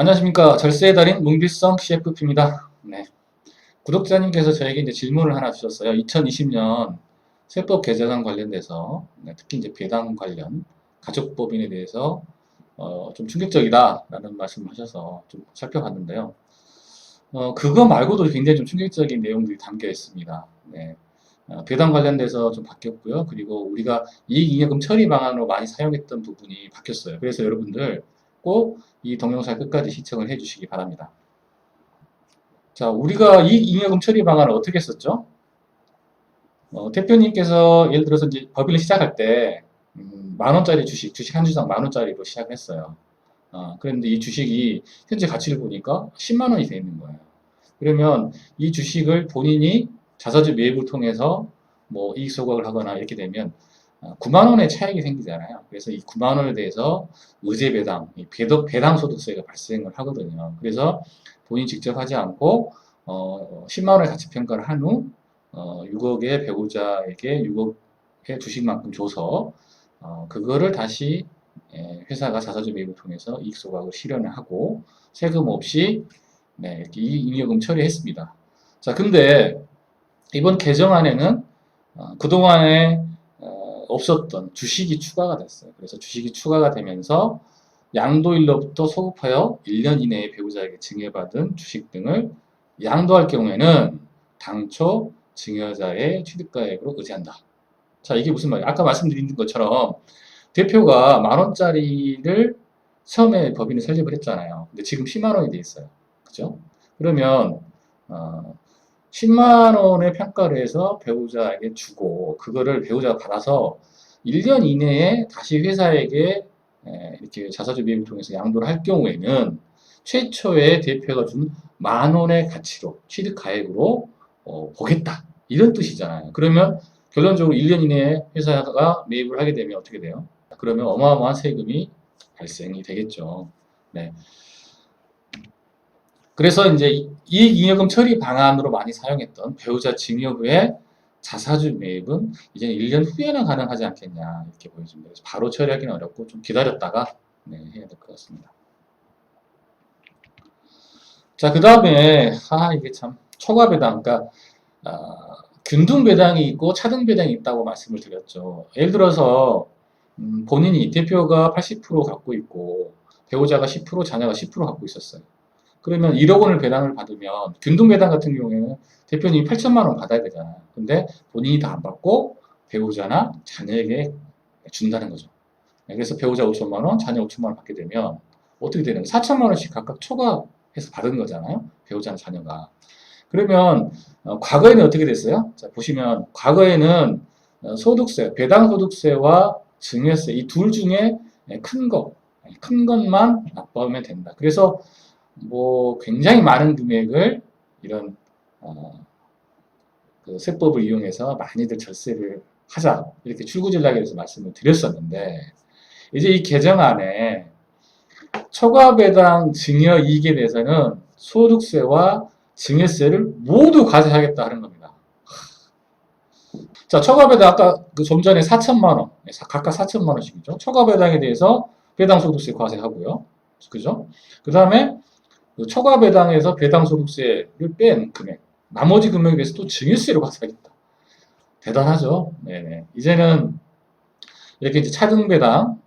안녕하십니까. 절세의 달인 문필성 CFP입니다. 네. 구독자님께서 저에게 이제 질문을 하나 주셨어요. 2020년 세법 개정안 관련돼서 특히 이제 배당 관련 가족법인에 대해서 좀 충격적이다라는 말씀하셔서 좀 살펴봤는데요. 그거 말고도 굉장히 좀 충격적인 내용들이 담겨 있습니다. 네. 배당 관련돼서 좀 바뀌었고요. 그리고 우리가 이익잉여금 처리 방안으로 많이 사용했던 부분이 바뀌었어요. 그래서 여러분들 꼭 이 동영상 끝까지 시청을 해주시기 바랍니다. 자, 우리가 이익잉여금 처리 방안을 어떻게 썼죠? 대표님께서 예를 들어서 이제 법인을 시작할 때 만 원짜리 주식 한 주당 만 원짜리로 시작을 했어요. 그런데 이 주식이 현재 가치를 보니까 10만 원이 돼 있는 거예요. 그러면 이 주식을 본인이 자사주 매입을 통해서 뭐 이익 소각을 하거나 이렇게 되면 9만 원의 차익이 생기잖아요. 그래서 이 9만 원에 대해서 의제 배당, 배당 소득세가 발생을 하거든요. 그래서 본인이 직접 하지 않고 10만 원의 가치 평가를 한 후 6억의 배우자에게 6억의 주식만큼 줘서 그거를 다시 회사가 자사주 매입을 통해서 이익 소각을 실현을 하고 세금 없이 이렇게 이익잉여금 처리했습니다. 자, 근데 이번 개정안에는 그동안에 없었던 주식이 추가가 됐어요. 그래서 주식이 추가가 되면서 양도일로부터 소급하여 1년 이내에 배우자에게 증여받은 주식 등을 양도할 경우에는 당초 증여자의 취득가액으로 의제한다. 자, 이게 무슨 말이에요? 아까 말씀드린 것처럼 대표가 만 원짜리를 처음에 법인을 설립을 했잖아요. 근데 지금 10만 원이 돼 있어요. 그죠? 그러면 10만 원의 평가를 해서 배우자에게 주고 그거를 배우자가 받아서 1년 이내에 다시 회사에게 이렇게 자사주 매입을 통해서 양도를 할 경우에는 최초의 대표가 준 만 원의 가치로 취득 가액으로 보겠다 이런 뜻이잖아요. 그러면 결론적으로 1년 이내에 회사가 매입을 하게 되면 어떻게 돼요? 그러면 어마어마한 세금이 발생이 되겠죠. 네. 그래서 이제 이익잉여금 처리 방안으로 많이 사용했던 배우자 증여 후에 자사주 매입은 이제는 1년 후에는 가능하지 않겠냐 이렇게 보여집니다. 그래서 바로 처리하기는 어렵고 좀 기다렸다가 해야 될 것 같습니다. 자, 그 다음에 이게 참 초과배당, 그러니까 균등배당이 있고 차등배당이 있다고 말씀을 드렸죠. 예를 들어서 본인이 대표가 80% 갖고 있고 배우자가 10%, 자녀가 10% 갖고 있었어요. 그러면 1억 원을 배당을 받으면 균등배당 같은 경우에는 대표님이 8천만 원 받아야 되잖아요. 근데 본인이 다 안 받고 배우자나 자녀에게 준다는 거죠. 그래서 배우자 5천만 원, 자녀 5천만 원 받게 되면 어떻게 되는 거예요? 4천만 원씩 각각 초과해서 받은 거잖아요. 배우자나 자녀가. 그러면 과거에는 어떻게 됐어요? 자, 보시면 과거에는 소득세, 배당 소득세와 증여세 이 둘 중에 큰 것만 납부하면 된다. 그래서 뭐 굉장히 많은 금액을 이런 그 세법을 이용해서 많이들 절세를 하자 이렇게 출구전략에서 말씀을 드렸었는데 이제 이 개정안에 초과배당 증여이익에 대해서는 소득세와 증여세를 모두 과세하겠다 하는 겁니다. 자, 초과배당 아까 좀 전에 4천만 원, 각각 4천만 원씩이죠. 초과배당에 대해서 배당소득세 과세하고요. 그죠? 그 다음에 초과배당에서 배당소득세를 뺀 금액, 나머지 금액에 대해서 또 증여세로 과세하겠다. 대단하죠? 네네. 이제는 이렇게 이제 차등배당,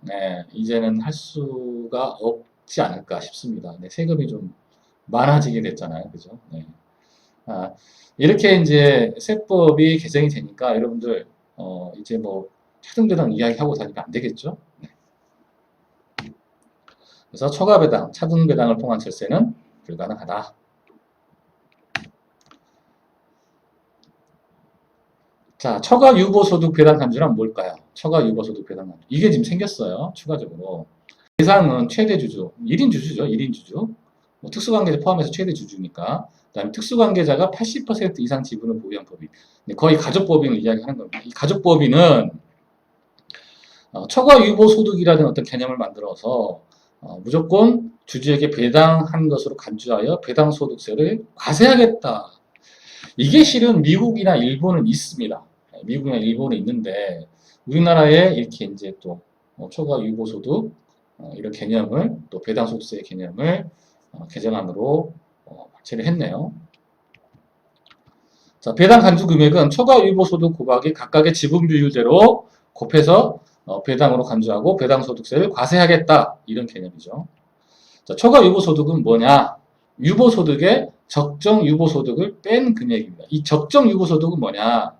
이제는 할 수가 없지 않을까 싶습니다. 네, 세금이 좀 많아지게 됐잖아요. 그죠? 네. 이렇게 이제 세법이 개정이 되니까 여러분들, 이제 뭐 차등배당 이야기하고 다니면 안 되겠죠? 네. 그래서 초과배당, 차등배당을 통한 절세는 불가능하다. 자, 초과유보소득 배당 간주란 뭘까요? 초과유보소득 배당 간주. 이게 지금 생겼어요. 추가적으로. 대상은 최대 주주, 1인 주주죠. 1인 주주. 뭐 특수관계자 포함해서 최대 주주니까. 그 다음에 특수관계자가 80% 이상 지분을 보유한 법인. 거의 가족법인을 이야기하는 겁니다. 이 가족법인은 초과유보소득이라는 어떤 개념을 만들어서 무조건 주주에게 배당한 것으로 간주하여 배당소득세를 과세하겠다. 이게 실은 미국이나 일본은 있습니다. 미국이나 일본은 있는데 우리나라에 이렇게 이제 또 초과유보소득 이런 개념을 또 배당소득세 개념을 개정안으로 발췌를 했네요. 자, 배당 간주 금액은 초과 유보 소득 고박이 각각의 지분 비율대로 곱해서 배당으로 간주하고 배당 소득세를 과세하겠다. 이런 개념이죠. 자, 초과 유보 소득은 뭐냐? 유보 소득의 적정 유보 소득을 뺀 금액입니다. 이 적정 유보 소득은 뭐냐?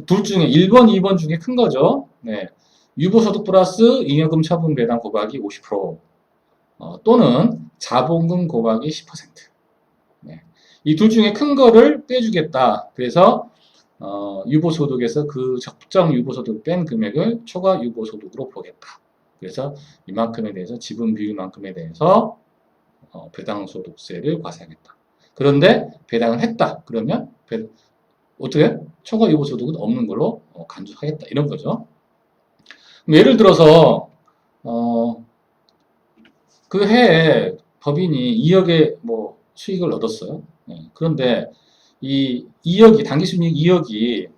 둘 중에 1번, 2번 중에 큰 거죠. 네. 유보 소득 플러스 잉여금 처분 배당 고박이 50%, 또는 자본금 고박이 10%. 네. 이 둘 중에 큰 거를 빼주겠다. 그래서 유보소득에서 그 적정 유보소득 뺀 금액을 초과 유보소득으로 보겠다. 그래서 이만큼에 대해서 지분 비율만큼에 대해서 배당소득세를 과세하겠다. 그런데 배당을 했다. 그러면 어떻게? 초과 유보소득은 없는 걸로 간주하겠다. 이런 거죠. 예를 들어서 그 해에 법인이 2억의 뭐 수익을 얻었어요. 네. 그런데 이 2억이 당기순이익 2억이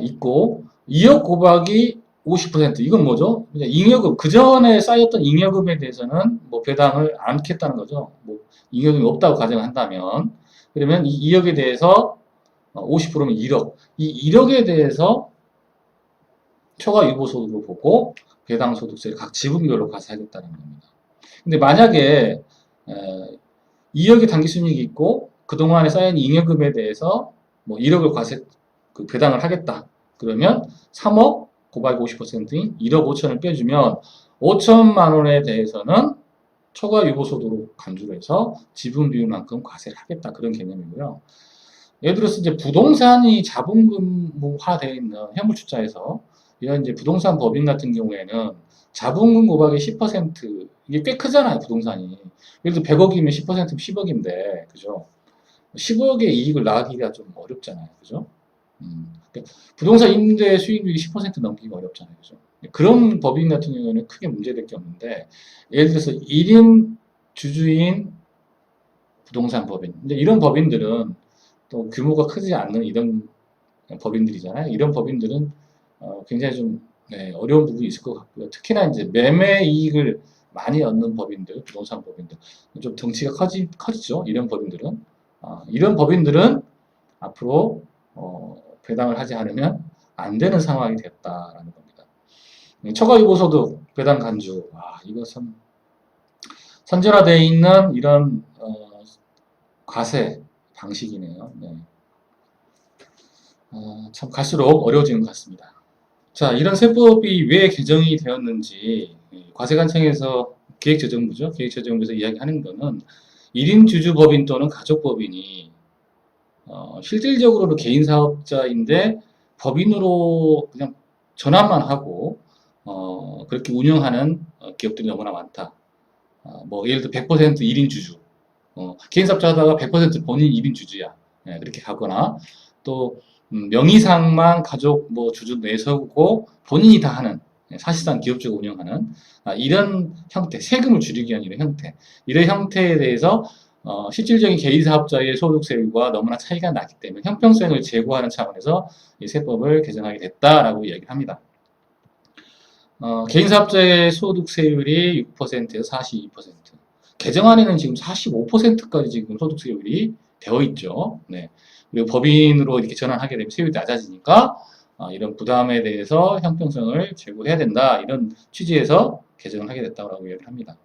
있고 2억 곱하기 50% 이건 뭐죠? 그냥 잉여금 그 전에 쌓였던 잉여금에 대해서는 뭐 배당을 않겠다는 거죠. 뭐 잉여금이 없다고 가정한다면 그러면 이 2억에 대해서 50%면 1억 이 1억에 대해서 초과 유보소득으로 보고 배당 소득세를 각 지분별로 과세하겠다는 겁니다. 근데 만약에 2억의 당기순이익이 있고 그동안에 쌓인 잉여금에 대해서 뭐 1억을 배당을 하겠다. 그러면 3억 곱하기 50%인 1억 5천을 빼주면 5천만 원에 대해서는 초과 유보소득으로 간주를 해서 지분 비율만큼 과세를 하겠다. 그런 개념이고요. 예를 들어서 이제 부동산이 자본금화되어 있는 현물투자에서 이런 이제 부동산 법인 같은 경우에는 자본금 곱하기 10% 이게 꽤 크잖아요, 부동산이. 예를 들어 100억이면 10%면 10억인데, 그죠? 10억의 이익을 나가기가 좀 어렵잖아요, 그죠? 그러니까 부동산 임대 수익률이 10% 넘기기가 어렵잖아요, 그죠? 그런 법인 같은 경우는 크게 문제될 게 없는데, 예를 들어서 1인 주주인 부동산 법인. 근데 이런 법인들은 또 규모가 크지 않는 이런 법인들이잖아요. 이런 법인들은 굉장히 좀 어려운 부분이 있을 것 같고요. 특히나 이제 매매 이익을 많이 얻는 법인들, 부동산 법인들, 좀 덩치가 커지죠. 이런 법인들은. 이런 법인들은 앞으로 배당을 하지 않으면 안 되는 상황이 됐다라는 겁니다. 초과유보소득 배당 간주. 이것은 선진화되어 있는 이런 과세 방식이네요. 네. 참 갈수록 어려워지는 것 같습니다. 자, 이런 세법이 왜 개정이 되었는지 과세관청에서 기획재정부죠. 기획재정부에서 이야기하는 거는 1인 주주법인 또는 가족법인이 실질적으로는 개인사업자인데 법인으로 그냥 전환만 하고 그렇게 운영하는 기업들이 너무나 많다. 뭐 예를 들어 100% 1인 주주 개인사업자 하다가 100% 본인 1인 주주야. 그렇게 하거나 또 명의상만 가족 뭐 주주 내세우고 본인이 다 하는 사실상 기업주가 운영하는 이런 형태, 세금을 줄이기 위한 이런 형태, 이런 형태에 대해서 실질적인 개인사업자의 소득세율과 너무나 차이가 나기 때문에 형평성을 제고하는 차원에서 이 세법을 개정하게 됐다라고 이야기를 합니다. 개인사업자의 소득세율이 6%에서 42%, 개정안에는 지금 45%까지 지금 소득세율이 되어 있죠. 네. 그리고 법인으로 이렇게 전환하게 되면 세율이 낮아지니까 이런 부담에 대해서 형평성을 제고해야 된다. 이런 취지에서 개정을 하게 됐다고 이야기를 합니다.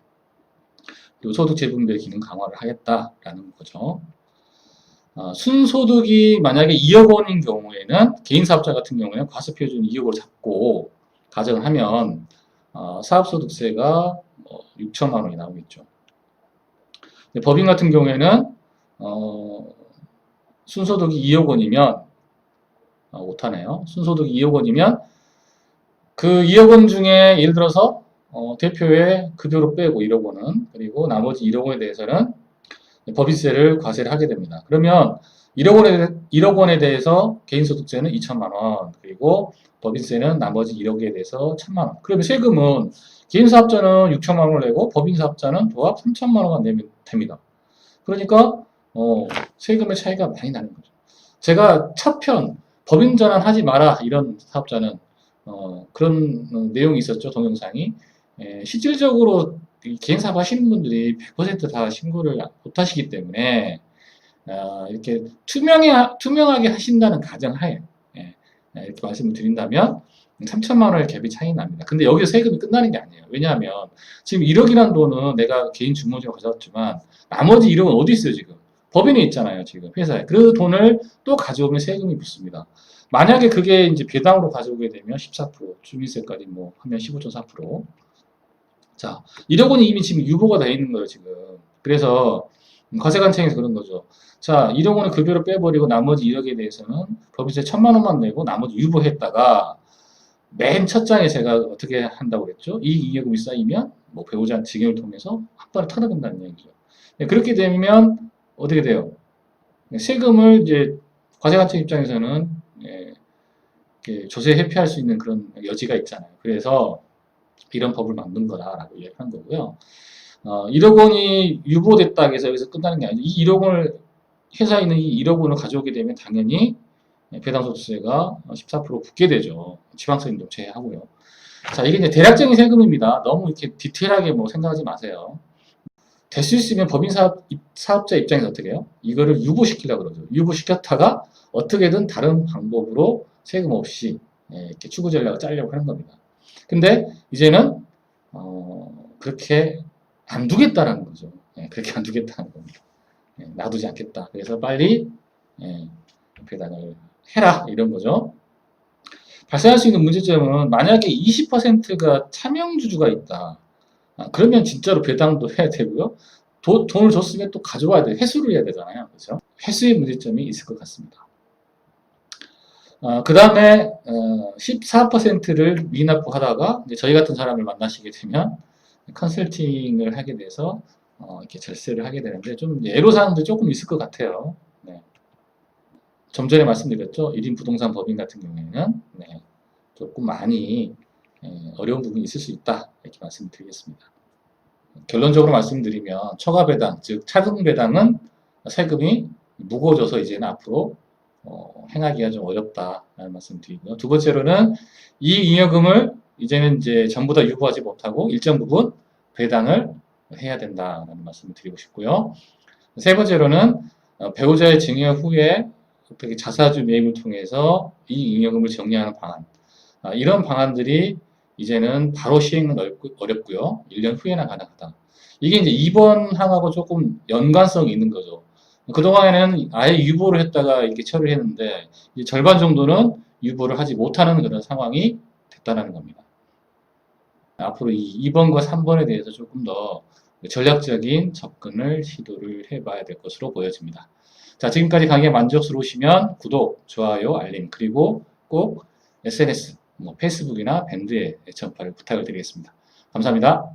그리고 소득 재분배 기능 강화를 하겠다라는 거죠. 순소득이 만약에 2억 원인 경우에는 개인사업자 같은 경우에는 과세표준 2억을 잡고 가정을 하면 사업소득세가 6천만 원이 나오겠죠. 법인 같은 경우에는 순소득이 2억 원이면 오타네요. 순소득이 2억 원이면 그 2억 원 중에 예를 들어서 대표의 급여로 빼고 1억 원은 그리고 나머지 1억 원에 대해서는 법인세를 과세를 하게 됩니다. 그러면 1억 원에 대해서 개인소득세는 2천만 원 그리고 법인세는 나머지 1억에 대해서 1천만 원. 그러면 세금은 개인사업자는 6천만 원을 내고 법인사업자는 도합 3천만 원만 내면 됩니다. 그러니까 세금의 차이가 많이 나는 거죠. 제가 첫 편 법인 전환하지 마라 이런 사업자는 그런 내용이 있었죠. 동영상이 실질적으로 이 개인사업 하시는 분들이 100%다 신고를 못 하시기 때문에, 이렇게 투명하게 하신다는 가정하에, 예, 이렇게 말씀을 드린다면, 3천만 원의 갭이 차이 납니다. 근데 여기서 세금이 끝나는 게 아니에요. 왜냐하면, 지금 1억이라는 돈은 내가 개인 주모적으로 가져왔지만, 나머지 1억은 어디 있어요, 지금? 법인에 있잖아요, 지금, 회사에. 그 돈을 또 가져오면 세금이 붙습니다. 만약에 그게 이제 배당으로 가져오게 되면 14%, 주민세까지 뭐 하면 15.4%. 자, 1억 원이 이미 지금 유보가 되어 있는 거예요, 지금. 그래서 과세관청에서 그런 거죠. 자, 1억 원을 급여로 빼버리고 나머지 1억에 대해서는 법인세 1,000만 원만 내고 나머지 유보했다가 맨 첫 장에 제가 어떻게 한다고 그랬죠? 이익잉여금이 쌓이면 뭐 배우자 증여를 통해서 한 번에 털어낸다는 얘기죠. 네, 그렇게 되면 어떻게 돼요? 세금을 이제 과세관청 입장에서는 이렇게 조세 회피할 수 있는 그런 여지가 있잖아요. 그래서 이런 법을 만든 거다라고 이야기한 거고요. 1억 원이 유보됐다 해서 여기서 끝나는 게 아니죠. 이 1억 원을 회사에 있는 이 1억 원을 가져오게 되면 당연히 배당소득세가 14% 붙게 되죠. 지방세금도 제외하고요. 자, 이게 이제 대략적인 세금입니다. 너무 이렇게 디테일하게 뭐 생각하지 마세요. 될 수 있으면 사업자 입장에서 어떻게 해요? 이거를 유보시키려고 그러죠. 유보시켰다가 어떻게든 다른 방법으로 세금 없이 이렇게 추구 전략을 짜려고 하는 겁니다. 근데 이제는 그렇게 안 두겠다라는 거죠. 그렇게 안 두겠다는 겁니다. 놔두지 않겠다. 그래서 빨리 배당을 해라 이런 거죠. 발생할 수 있는 문제점은 만약에 20%가 차명주주가 있다. 그러면 진짜로 배당도 해야 되고요. 돈을 줬으면 또 가져와야 돼. 회수를 해야 되잖아요. 그렇죠? 회수의 문제점이 있을 것 같습니다. 그 다음에 14%를 미납부하다가 이제 저희 같은 사람을 만나시게 되면 컨설팅을 하게 돼서 이렇게 절세를 하게 되는데 좀 애로사항도 조금 있을 것 같아요. 네. 좀 전에 말씀드렸죠. 1인 부동산 법인 같은 경우에는 조금 많이 어려운 부분이 있을 수 있다 이렇게 말씀드리겠습니다. 결론적으로 말씀드리면 초과배당, 즉 차등배당은 세금이 무거워져서 이제는 앞으로 행하기가 좀 어렵다라는 말씀드리고요. 두 번째로는 이익잉여금을 이제는 이제 전부 다 유보하지 못하고 일정 부분 배당을 해야 된다라는 말씀을 드리고 싶고요. 세 번째로는 배우자의 증여 후에 어떻게 자사주 매입을 통해서 이익잉여금을 정리하는 방안, 이런 방안들이 이제는 바로 시행은 어렵고요. 1년 후에나 가능하다. 이게 이제 2번 항하고 조금 연관성이 있는 거죠. 그동안에는 아예 유보를 했다가 이렇게 처리를 했는데 이제 절반 정도는 유보를 하지 못하는 그런 상황이 됐다는 겁니다. 앞으로 이 2번과 3번에 대해서 조금 더 전략적인 접근을 시도를 해봐야 될 것으로 보여집니다. 자, 지금까지 강의가 만족스러우시면 구독, 좋아요, 알림, 그리고 꼭 SNS, 페이스북이나 밴드에 전파를 부탁을 드리겠습니다. 감사합니다.